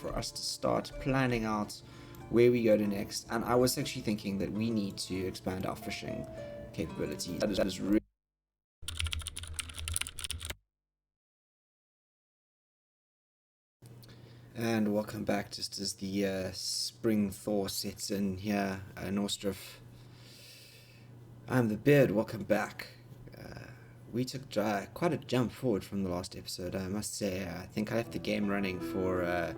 for us to start planning out where we go to next. And I was actually thinking that we need to expand our fishing capabilities. That is really. And welcome back, just as the spring thaw sets in here in Ostriv. I'm the Beard, welcome back. We took quite a jump forward from the last episode, I must say. I think I left the game running for a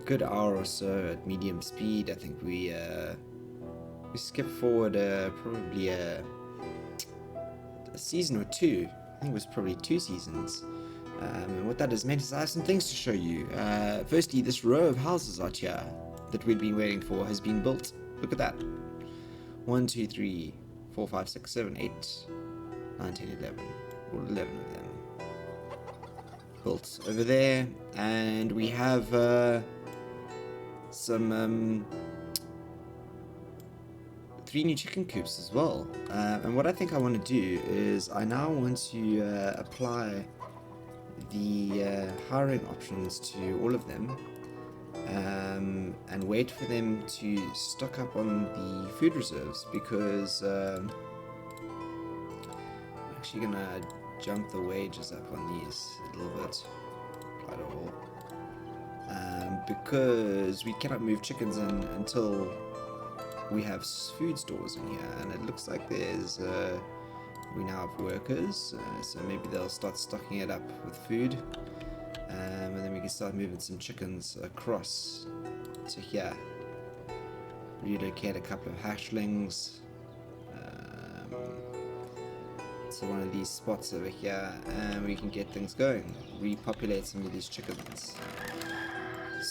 good hour or so at medium speed. I think we skipped forward probably a season or two. I think it was probably 2 seasons. And what that has meant is I have some things to show you. Firstly, this row of houses out here that we'd been waiting for has been built. Look at that. 1, 2, 3, 4, 5, 6, 7, 8, 9, 10, 11. All 11 of them built over there. And we have some 3 new chicken coops as well. And what I think I want to do is I now want to apply the hiring options to all of them, and wait for them to stock up on the food reserves, because I'm actually gonna jump the wages up on these a little bit, apply to all, because we cannot move chickens in until we have food stores in here, and it looks like there's we now have workers, so maybe they'll start stocking it up with food, and then we can start moving some chickens across to here. Relocate a couple of hatchlings to one of these spots over here, and we can get things going. Repopulate some of these chickens.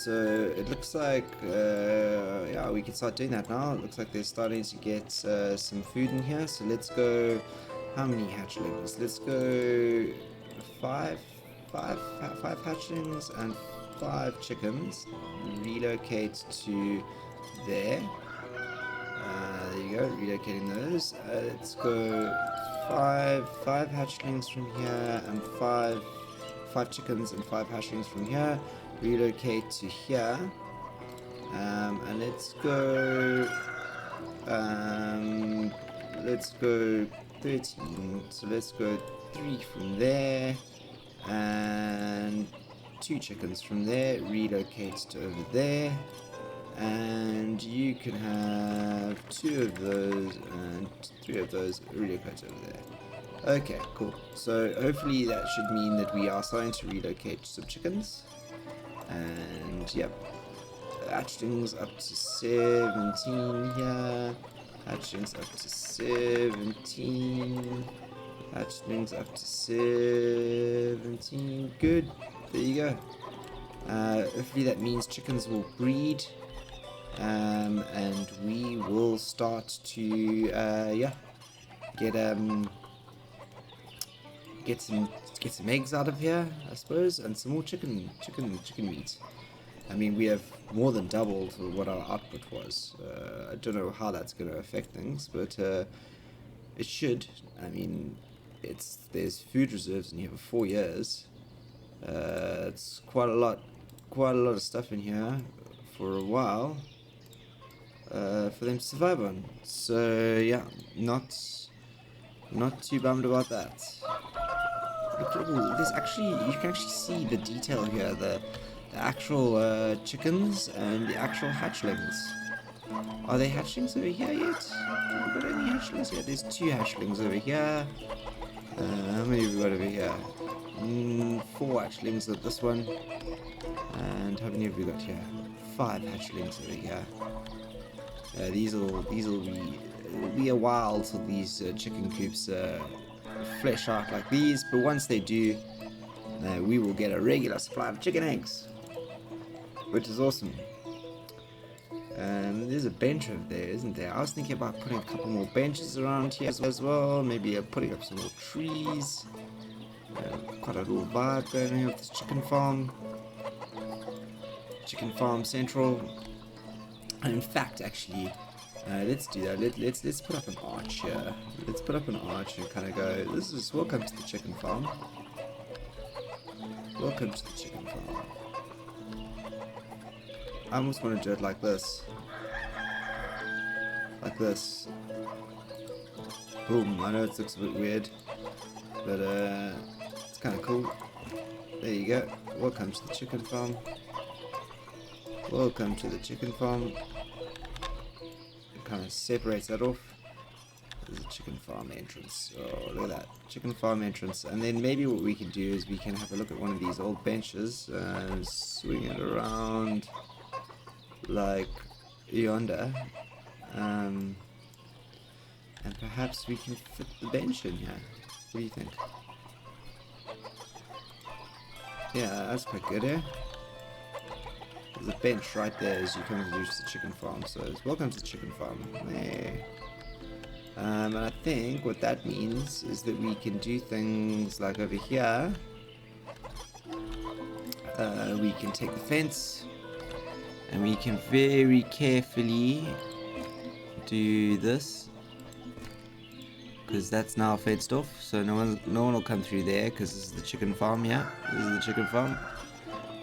So it looks like, yeah, we can start doing that now. It looks like they're starting to get some food in here, so let's go. How many hatchlings? Let's go 5 hatchlings and 5 chickens. Relocate to there. There you go, relocating those. Let's go 5 hatchlings from here, and 5 chickens and 5 hatchlings from here. Relocate to here. And let's go 13, so let's go 3 from there, and 2 chickens from there. Relocate to over there, and you can have 2 of those and 3 of those. Relocate over there. Okay, cool. So hopefully that should mean that we are starting to relocate some chickens, and yep, hatchlings up to 17 here. Hatchlings up to 17. Hatchlings up to 17. Good. There you go. Hopefully that means chickens will breed. And we will start to yeah, get some eggs out of here, I suppose, and some more chicken meat. I mean, we have more than doubled what our output was. I don't know how that's going to affect things, but it should. I mean, there's food reserves in here for 4 years. It's quite a lot of stuff in here for a while for them to survive on. So yeah, not too bummed about that. There's actually, you can actually see the detail here. The actual chickens and the actual hatchlings. Are they hatchlings over here yet? Have we got any hatchlings yet? There's 2 hatchlings over here. How many have we got over here? 4 hatchlings at this one. And how many have we got here? 5 hatchlings over here. These will be a while till these chicken coops flesh out like these, but once they do, we will get a regular supply of chicken eggs, which is awesome. And there's a bench over there, isn't there? I was thinking about putting a couple more benches around here as well. Maybe putting up some more trees. Quite a little vibe going on here with this chicken farm. Chicken farm central. And in fact, actually, let's do that. Let's put up an arch here. Let's put up an arch and kind of go. This is welcome to the chicken farm. Welcome to the chicken farm. I almost want to do it like this. Like this. Boom. I know it looks a bit weird, but it's kind of cool. There you go. Welcome to the chicken farm. Welcome to the chicken farm. It kind of separates that off. There's a chicken farm entrance. Oh, look at that. Chicken farm entrance. And then maybe what we can do is we can have a look at one of these old benches and swing it around like yonder. And perhaps we can fit the bench in here. What do you think? Yeah, that's quite good, eh? There's a bench right there as you come to the chicken farm. So it's welcome to the chicken farm. Hey. And I think what that means is that we can do things like over here. We can take the fence and we can very carefully do this, because that's now fenced off, so no one will come through there, because this is the chicken farm. Yeah, this is the chicken farm.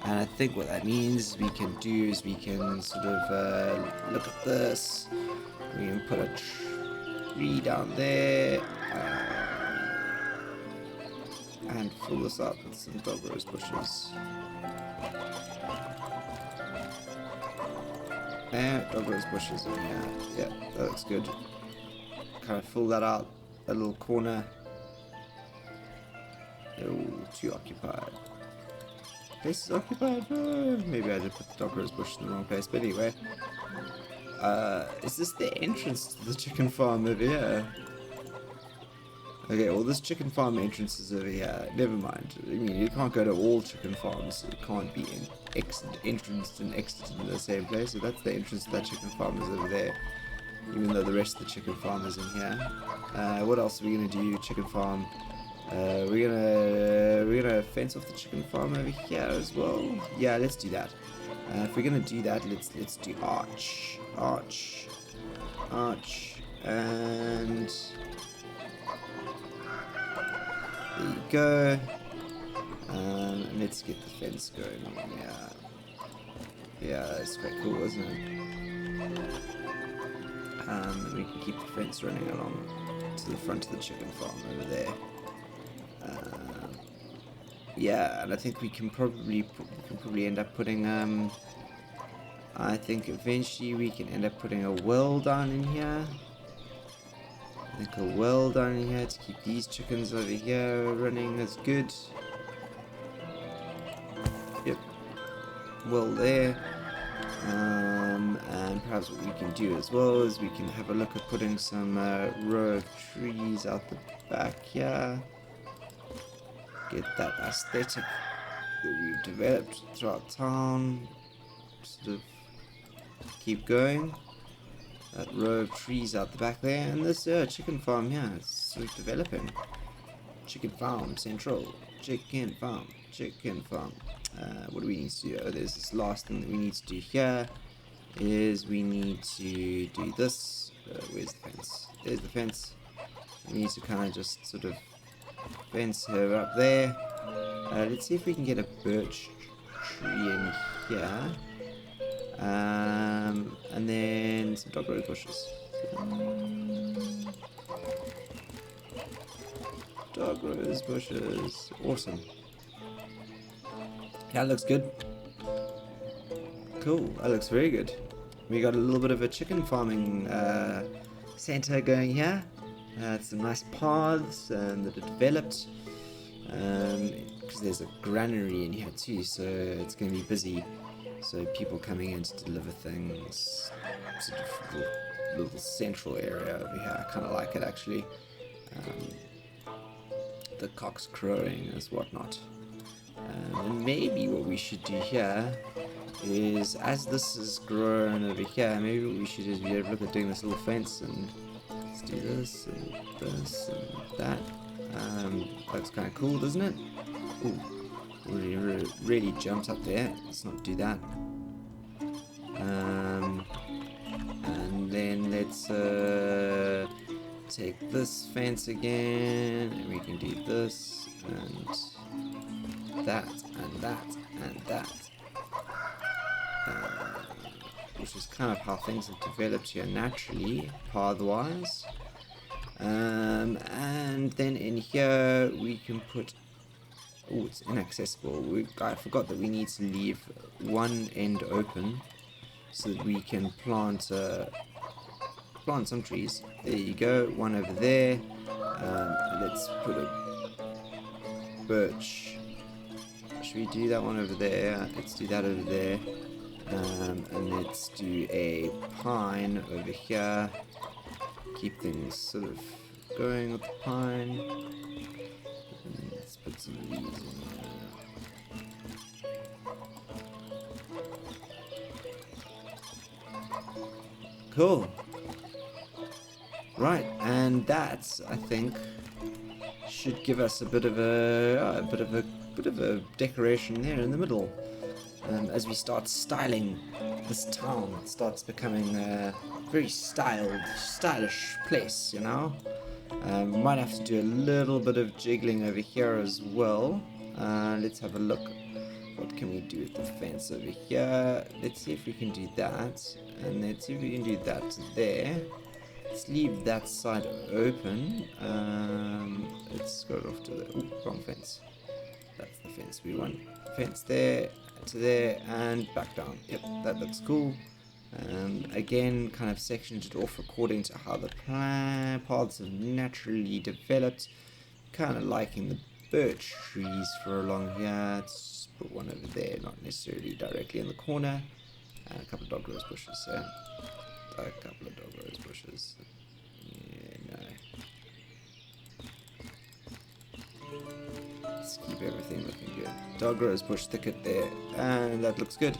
And I think what that means we can do is we can sort of look at this. We can put a tree down there and fill this up with some dog rose bushes. And dog rose bushes in here. Yeah, that looks good. Kind of fill that out, a little corner. Oh, too occupied. Place is occupied. Maybe I did put the dog rose bush in the wrong place, but anyway. Is this the entrance to the chicken farm over here? Okay, well, this chicken farm entrance is over here. Never mind. I mean, you can't go to all chicken farms. It can't be entrance and exit in the same place. So that's the entrance to that chicken farm is over there. Even though the rest of the chicken farm is in here. What else are we gonna do? Chicken farm. We're gonna fence off the chicken farm over here as well. Yeah, let's do that. If we're gonna do that, let's do arch, and there you go. And let's get the fence going on. Yeah, that's quite cool, isn't it? We can keep the fence running along to the front of the chicken farm over there. Yeah, and I think we can probably end up putting I think eventually we can end up putting a well down in here. I think a well down in here to keep these chickens over here running is good. Yep, well there. And perhaps what we can do as well is we can have a look at putting some row of trees out the back here. Get that aesthetic that we've developed throughout town. Sort of keep going. That row of trees out the back there, and this chicken farm here is sort of developing. Chicken farm central. Chicken farm. Chicken farm. What do we need to do? Oh, there's this last thing that we need to do here. Is we need to do this. Where's the fence? There's the fence. We need to kind of just sort of fence her up there. Let's see if we can get a birch tree in here. And then some dog rose bushes. Dog rose bushes. Awesome. That looks good. Cool. That looks very good. We got a little bit of a chicken farming center going here. Some nice paths that are developed. Because there's a granary in here too, so it's going to be busy. So people coming in to deliver things, sort of little central area over here. I kind of like it actually. The cocks crowing as whatnot. And maybe what we should do here is, as this is grown over here, maybe what we should do is we look at doing this little fence, and let's do this and this and that. Looks kind of cool, doesn't it? Ooh. Really jumped up there. Let's not do that. And then let's take this fence again, and we can do this and that and that and that. which is kind of how things have developed here naturally, path-wise. And then in here we can put... Oh, it's inaccessible. I forgot that we need to leave one end open so that we can plant some trees. There you go, one over there. Let's put a birch. Should we do that one over there? Let's do that over there. And let's do a pine over here. Keep things sort of going with the pine. Let's put some of these in there. Cool. Right, and that, I think, should give us a bit of a decoration there in the middle. As we start styling this town, it starts becoming a very stylish place, you know. Might have to do a little bit of jiggling over here as well. Let's have a look. What can we do with the fence over here? Let's see if we can do that, and let's see if we can do that there. Let's leave that side open. Let's go off to the wrong fence. That's the fence we want. Fence there to there and back down. Yep, that looks cool. Again, kind of sectioned it off according to how the paths have naturally developed. Kind of liking the birch trees for along here. Let's put one over there, not necessarily directly in the corner. And a couple of dog rose bushes. So a couple of dog rose bushes. Yeah, no. Let's keep everything looking good. Dog rose bush thicket there, and that looks good.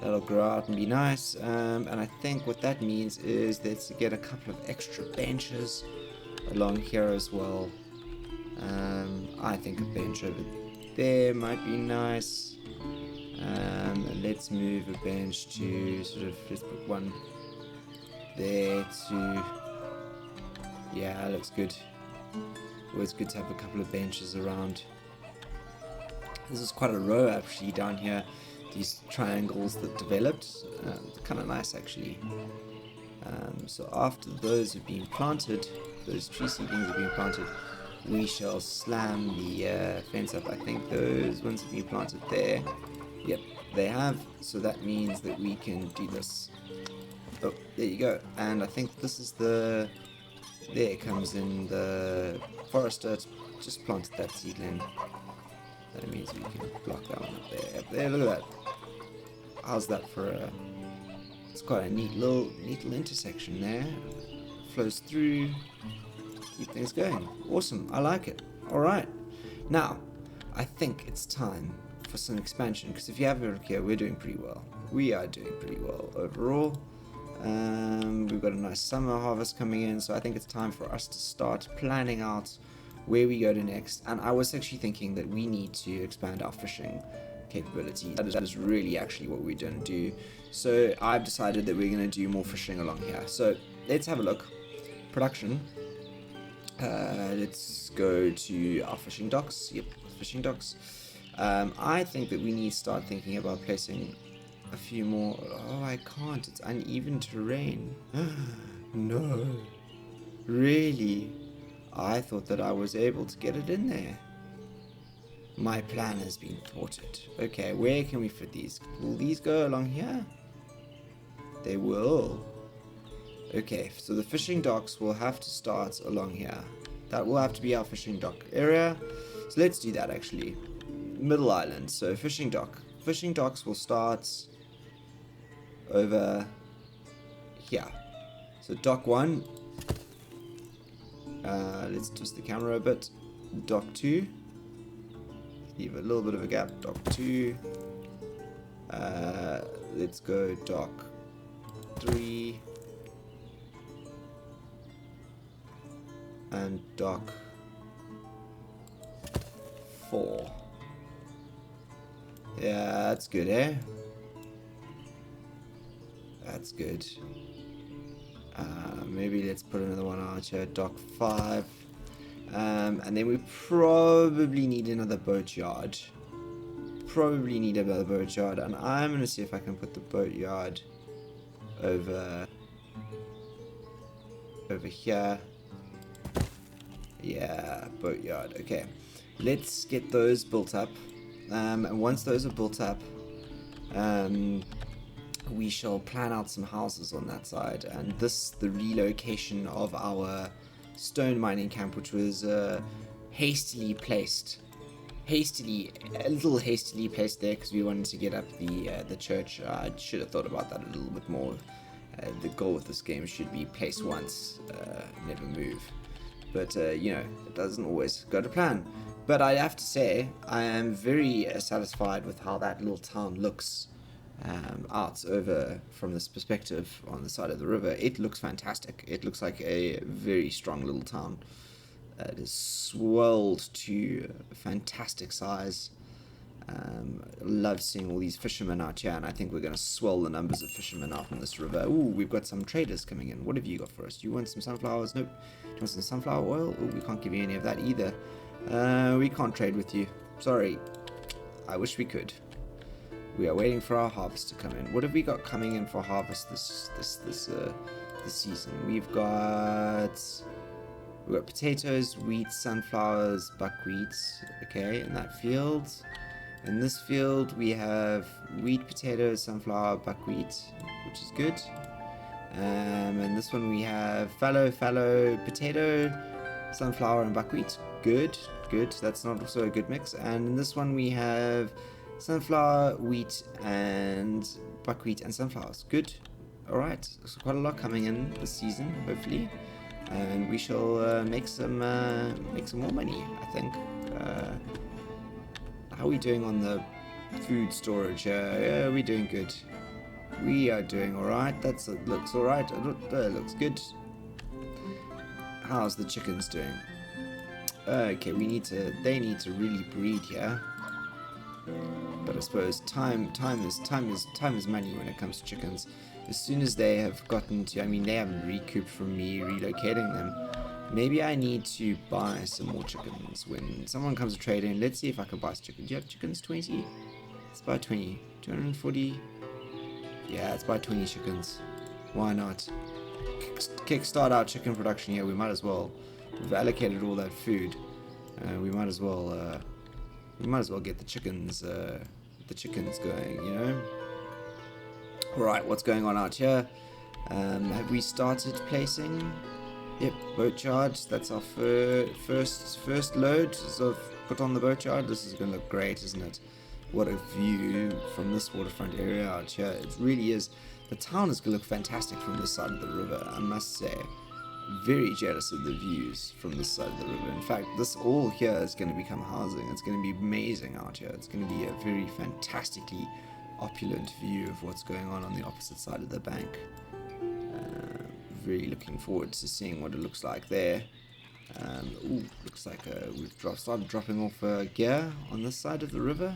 That'll grow out and be nice. And I think what that means is let's get a couple of extra benches along here as well. I think a bench over there might be nice. Let's move a bench to sort of, let's put one there to, yeah, looks good. Always good to have a couple of benches around. This is quite a row actually down here. These triangles that developed, kind of nice actually. So after those have been planted, those tree seedlings have been planted, we shall slam the fence up. I think those ones have been planted there. Yep, they have. So that means that we can do this. Oh, there you go. And I think this is the... There comes in the forester. Just planted that seedling. That means we can block that one up there. Up there, look at that. How's that for a... It's quite a neat little intersection there. Flows through. Keep things going. Awesome. I like it. Alright. Now, I think it's time for some expansion. Because if you have a look here, we're doing pretty well. We are doing pretty well overall. We've got a nice summer harvest coming in. So I think it's time for us to start planning out where we go to next. And I was actually thinking that we need to expand our fishing capability. That is really actually what we're going to do. So I've decided that we're going to do more fishing along here. So let's have a look. Production. Let's go to our fishing docks. Yep, fishing docks. I think that we need to start thinking about placing a few more. Oh, I can't. It's uneven terrain. No. Really? I thought that I was able to get it in there. My plan has been thwarted. Okay, where can we fit these? Will these go along here? They will. Okay, so the fishing docks will have to start along here. That will have to be our fishing dock area. So let's do that actually. Middle island, so fishing dock. Fishing docks will start over here. So dock 1. Let's twist the camera a bit. Dock 2. Leave a little bit of a gap. Dock 2. Let's go dock 3. And dock 4. Yeah, that's good, eh? That's good. Maybe let's put another one out here, dock 5. And then we probably need another boatyard. And I'm going to see if I can put the boatyard over here. Yeah, boatyard. Okay, let's get those built up. And once those are built up, we shall plan out some houses on that side. And the relocation of our stone mining camp, which was hastily placed. A little hastily placed there because we wanted to get up the church. I should have thought about that a little bit more. The goal with this game should be place once, never move. But, you know, it doesn't always go to plan. But I have to say, I am very satisfied with how that little town looks out over from this perspective on the side of the river. It looks fantastic. It looks like a very strong little town. It is swelled to a fantastic size. Love seeing all these fishermen out here, and I think we're going to swell the numbers of fishermen out on this river. Ooh, we've got some traders coming in. What have you got for us? Do you want some sunflowers? Nope. Do you want some sunflower oil? Oh, we can't give you any of that either. We can't trade with you. Sorry. I wish we could. We are waiting for our harvest to come in. What have we got coming in for harvest this season? We've got potatoes, wheat, sunflowers, buckwheat. Okay, in that field. In this field, we have wheat, potatoes, sunflower, buckwheat, which is good. And this one we have fallow, potato, sunflower, and buckwheat. Good. That's not also a good mix. And in this one we have sunflower, wheat, and buckwheat and sunflowers. Good. Alright, so quite a lot coming in this season, hopefully. And we shall make some more money, I think. How are we doing on the food storage? Yeah, we're doing good. We are doing alright. That looks alright. Looks good. How's the chickens doing? Okay, they need to really breed here. But I suppose time is money when it comes to chickens. As soon as they have gotten to, I mean, they haven't recouped from me relocating them. Maybe I need to buy some more chickens. When someone comes to trade in, let's see if I can buy some chickens. Do you have chickens? 20? Let's buy 20. 240? Yeah, let's buy 20 chickens. Why not? Kickstart our chicken production here. We might as well. We've allocated all that food. We might as well get the chickens going, you know? Alright, what's going on out here? Have we started placing? Yep, boatyard. That's our first load of put on the boatyard. This is going to look great, isn't it? What a view from this waterfront area out here. It really is. The town is going to look fantastic from this side of the river, I must say. Very jealous of the views from this side of the river. In fact, this all here is going to become housing. It's going to be amazing out here. It's going to be a very fantastically opulent view of what's going on the opposite side of the bank. Really looking forward to seeing what it looks like there. Ooh, looks like we've started dropping off gear on this side of the river.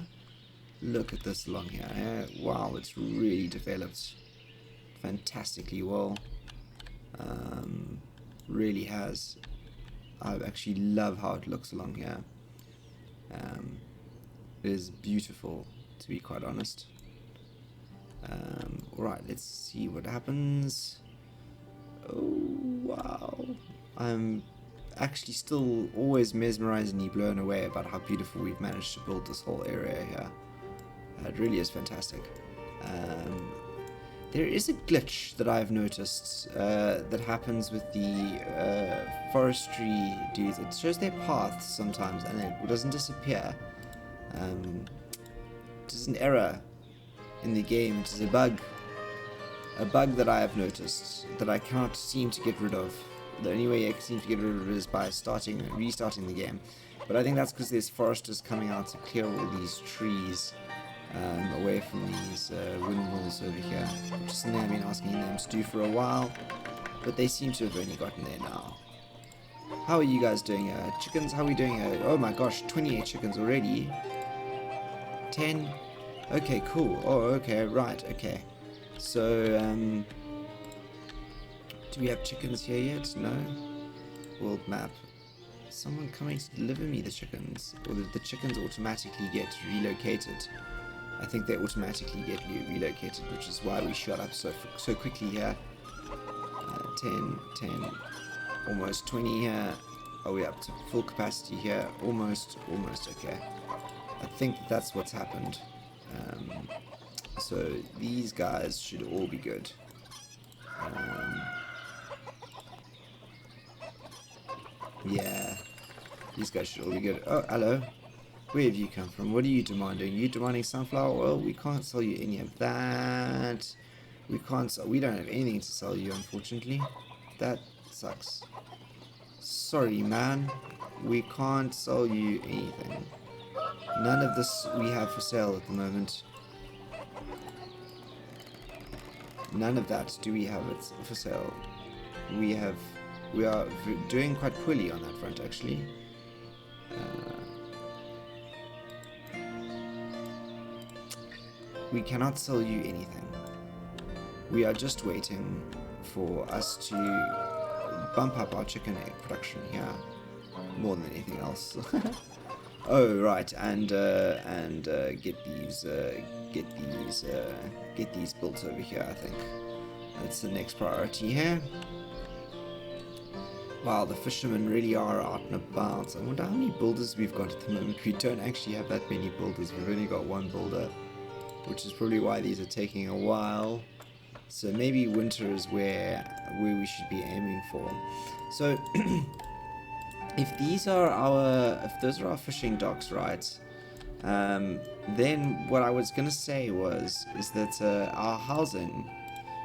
Look at this along here. Wow, it's really developed fantastically well. Really has. I actually love how it looks along here. It is beautiful, to be quite honest. Alright, let's see what happens. Oh, wow. I'm actually still always mesmerizingly blown away about how beautiful we've managed to build this whole area here. It really is fantastic. There is a glitch that I've noticed that happens with the forestry dudes. It shows their paths sometimes and it doesn't disappear. There's an error in the game. It is a bug. A bug that I have noticed that I cannot seem to get rid of. The only way I can seem to get rid of it is by restarting the game. But I think that's because there's foresters coming out to clear all these trees away from these windmills over here, which is something I've been asking them to do for a while, but they seem to have only gotten there now. How are you guys doing? Chickens, how are we doing? Oh my gosh, 28 chickens already. 10. Okay, cool. Oh, okay, right, okay. So, do we have chickens here yet? No? World map. Someone coming to deliver me the chickens? Or did the chickens automatically get relocated? I think they automatically get relocated, which is why we shot up so quickly here. 10, almost 20 here. Are we up to full capacity here? Almost, okay. I think that's what's happened. So these guys should all be good. Yeah, these guys should all be good. Oh, hello. Where have you come from? What are you demanding? You demanding sunflower oil? We can't sell you any of that. We can't sell. We don't have anything to sell you, unfortunately. That sucks. Sorry, man. We can't sell you anything. None of this we have for sale at the moment. None of that do we have it for sale. We are doing quite poorly on that front, actually. We cannot sell you anything. We are just waiting for us to bump up our chicken egg production here, more than anything else. Oh right, and get these built over here. I think that's the next priority here. Wow, the fishermen really are out and about. I wonder how many builders we've got at the moment. We don't actually have that many builders. We've only got one builder, which is probably why these are taking a while. So maybe winter is where we should be aiming for. So if those are our fishing docks, right? Then what I was gonna say is that our housing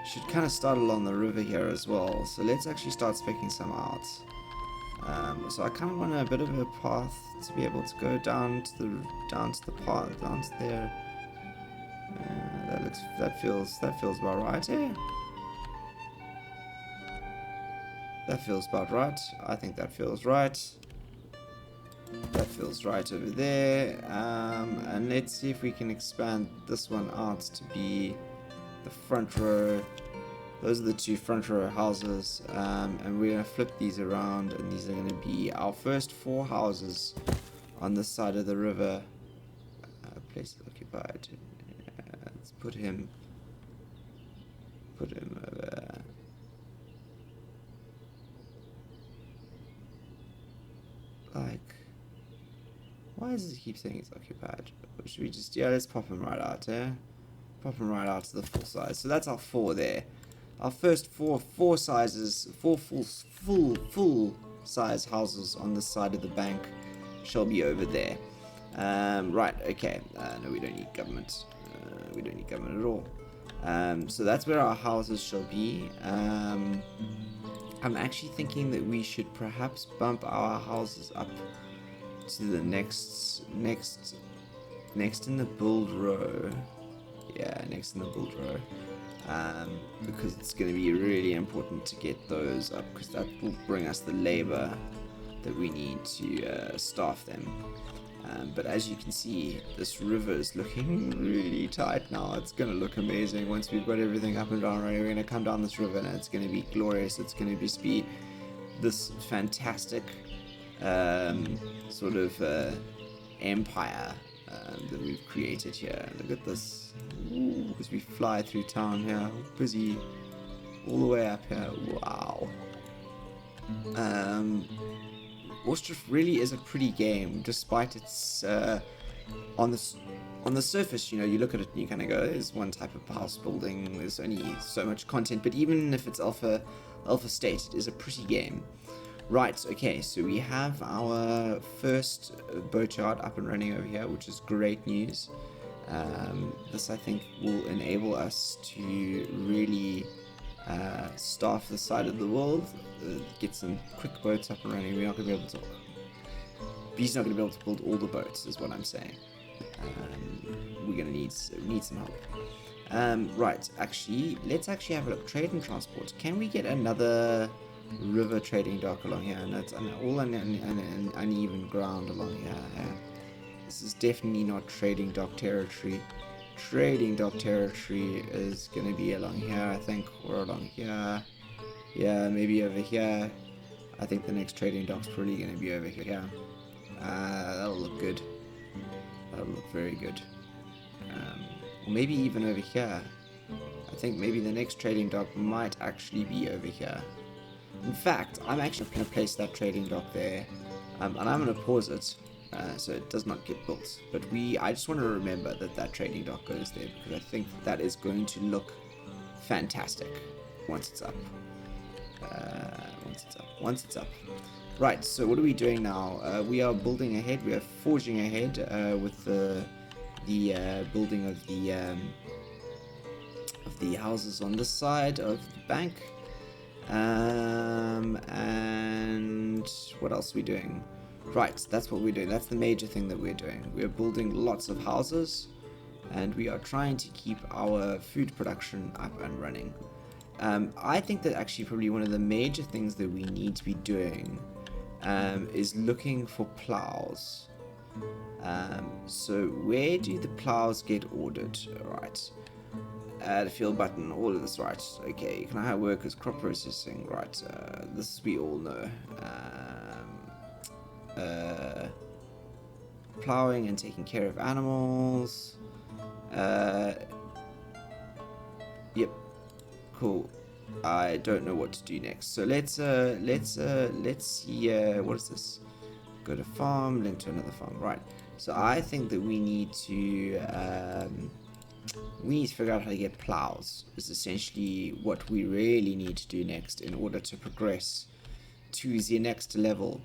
should kind of start along the river here as well. So let's actually start specking some out. So I kind of want a bit of a path to be able to go down to the path down to there. That feels about right here. That feels about right. I think that feels right. That feels right over there. And let's see if we can expand this one out to be the front row. Those are the two front row houses. And we're going to flip these around, and these are going to be our first 4 houses on this side of the river. Place occupied. Let's put him over. Like, why does it keep saying it's occupied? Or should we just, let's pop him right out here. Pop him right out to the full size. So that's our 4 there. Our first four full size houses on this side of the bank shall be over there. Right, okay. No, we don't need government. We don't need government at all. So that's where our houses shall be. I'm actually thinking that we should perhaps bump our houses up to the next in the build row. Yeah, next in the build row. Because it's going to be really important to get those up, because that will bring us the labor that we need to staff them. But as you can see, this river is looking really tight now. It's going to look amazing once we've got everything up and down. We're going to come down this river and it's going to be glorious. It's going to just be this fantastic sort of empire that we've created here. Look at this. Ooh, as we fly through town here, busy all the way up here. Wow. Ostriv really is a pretty game, despite its on the surface, you know, you look at it and you kind of go, there's one type of house building, there's only so much content, but even if it's alpha state, it is a pretty game. Right, okay, so we have our first boatyard up and running over here, which is great news. This, I think, will enable us to really staff the side of the world, get some quick boats up and running. We're not going to be able to... B's not going to be able to build all the boats, is what I'm saying. We're going to need some help. Right, actually, let's actually have a look. Trade and transport. Can we get another river trading dock along here? And it's all uneven ground along here. Yeah. This is definitely not trading dock territory. Trading dock territory is going to be along here, I think, or along here. Yeah, maybe over here. I think the next trading dock's probably going to be over here. That'll look good. That'll look very good. Or maybe even over here. I think maybe the next trading dock might actually be over here. In fact, I'm actually going to place that trading dock there. And I'm going to pause it. So it does not get built. But I just want to remember that trading dock goes there, because I think that is going to look fantastic once it's up. Once it's up. Right, so what are we doing now? We are building ahead. We are forging ahead with the building of the houses on this side of the bank. And what else are we doing? Right, that's what we're doing. That's the major thing that we're doing. We're building lots of houses, and we are trying to keep our food production up and running. I think that actually probably one of the major things that we need to be doing is looking for plows. So where do the plows get ordered? Right. Add a field button, all of this, right. Okay, can I hire workers, crop processing, right. This we all know. Plowing and taking care of animals. Yep. Cool. I don't know what to do next. So let's see. What is this? Go to farm, link to another farm. Right. So I think that we need to figure out how to get plows. Is essentially what we really need to do next in order to progress to the next level.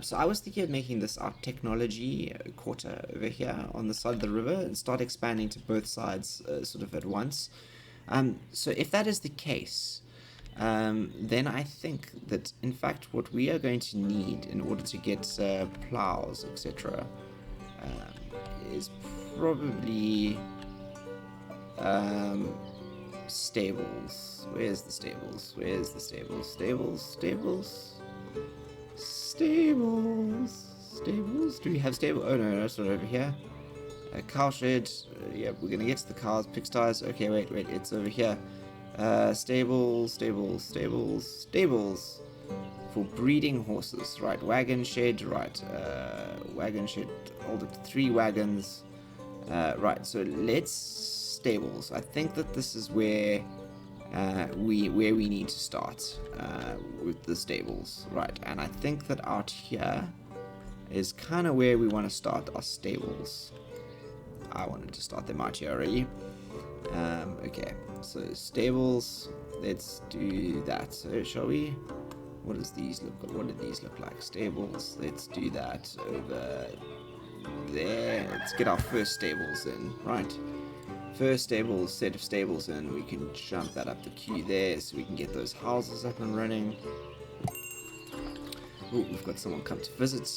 So I was thinking of making this our technology quarter over here on the side of the river and start expanding to both sides sort of at once. So if that is the case, then I think that in fact what we are going to need in order to get plows, etc., is probably stables. Where's the stables? Where's the stables? Stables. Do we have stables? Oh no, that's not over here. A cow shed. Yeah, we're gonna get to the cows. Pigsties. Okay, wait. It's over here. Stables. For breeding horses. Right. Wagon shed. Right. Wagon shed. Hold up to 3 wagons. Right. So let's stables. I think that this is where we need to start with the stables. Right. And I think that out here is kind of where we want to start our stables. I wanted to start them out here already. Okay, so stables, let's do that. So shall we? What do these look like? Stables, let's do that over there. Let's get our first stables in, right? First stables, set of stables in. We can jump that up the queue there so we can get those houses up and running. Oh, we've got someone come to visit.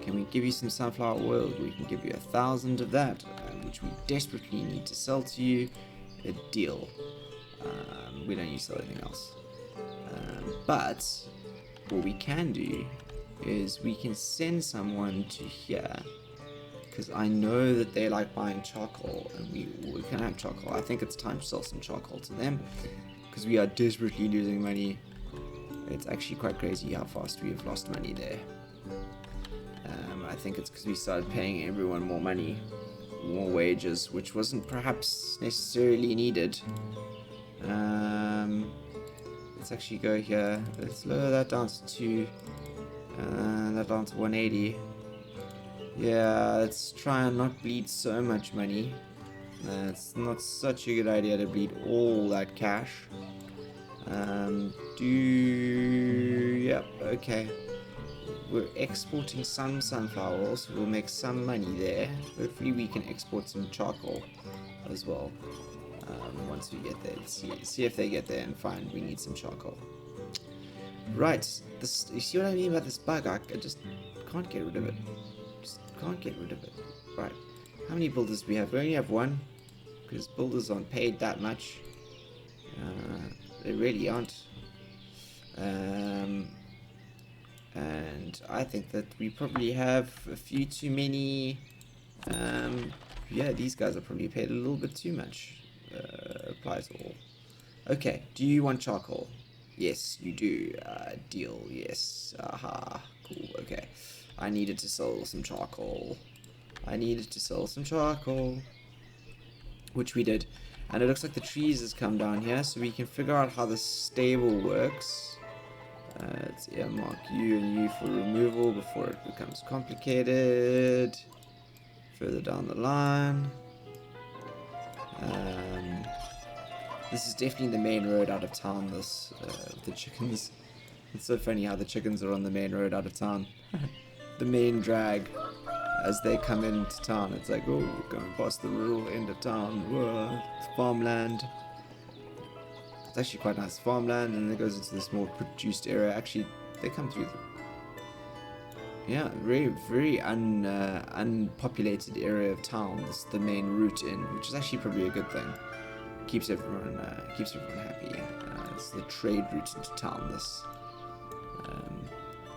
Can we give you some sunflower oil? We can give you 1,000 of that, which we desperately need to sell to you. A deal. We don't need to sell anything else. But what we can do is we can send someone to here, because I know that they like buying charcoal, and we can have charcoal. I think it's time to sell some charcoal to them, because we are desperately losing money. It's actually quite crazy how fast we have lost money there. I think it's because we started paying everyone more money, more wages, which wasn't perhaps necessarily needed. Let's actually go here. Let's lower that down to 2, that down to 180. Yeah, let's try and not bleed so much money. It's not such a good idea to bleed all that cash. Yep, okay. We're exporting some sunflower oil, so we'll make some money there. Hopefully we can export some charcoal as well. Once we get there, let's see if they get there and find we need some charcoal. Right, this, you see what I mean about this bug? I just can't get rid of it. Just can't get rid of it. Right, how many builders do we have? We only have 1, because builders aren't paid that much. They really aren't. And I think that we probably have a few too many. Yeah, these guys are probably paid a little bit too much. Applies all. Okay, do you want charcoal? Yes, you do. Deal, yes. Aha, cool, okay. I needed to sell some charcoal. which we did. And it looks like the trees has come down here, so we can figure out how the stable works. Let's earmark you and you for removal before it becomes complicated. Further down the line. This is definitely the main road out of town, this, the chickens. It's so funny how the chickens are on the main road out of town. The main drag as they come into town. It's like, oh, we're going past the rural end of town. Whoa, it's farmland. It's actually quite nice farmland, and then it goes into this more produced area. Actually, they come through very, very unpopulated area of town. This is the main route in, which is actually probably a good thing. Keeps everyone happy. It's the trade route into town. This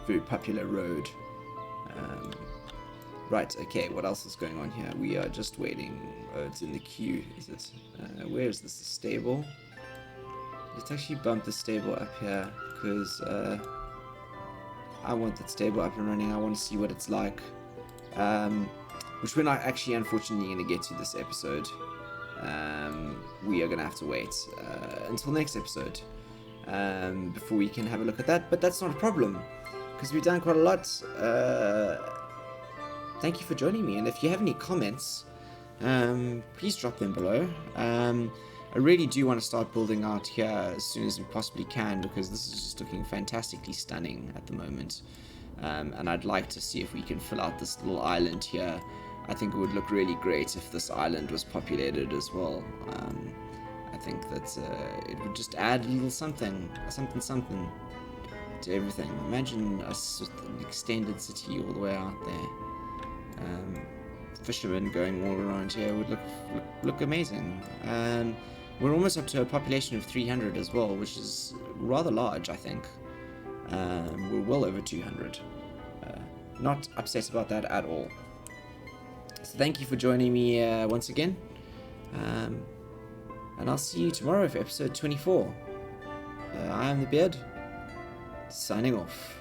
very popular road. Right. Okay. What else is going on here? We are just waiting. Oh, it's in the queue. Is it? Where is this? The stable. Let's actually bump the stable up here because I want that stable up and running. I want to see what it's like. Which we're not actually, unfortunately, going to get to this episode. We are going to have to wait until next episode before we can have a look at that. But that's not a problem because we've done quite a lot. Thank you for joining me. And if you have any comments, please drop them below. I really do want to start building out here as soon as we possibly can because this is just looking fantastically stunning at the moment. And I'd like to see if we can fill out this little island here. I think it would look really great if this island was populated as well. I think that it would just add a little something to everything. Imagine us with an extended city all the way out there. Fishermen going all around here would look amazing. We're almost up to a population of 300 as well, which is rather large, I think. We're well over 200. Not upset about that at all. So thank you for joining me once again. And I'll see you tomorrow for episode 24. I am the Beard, signing off.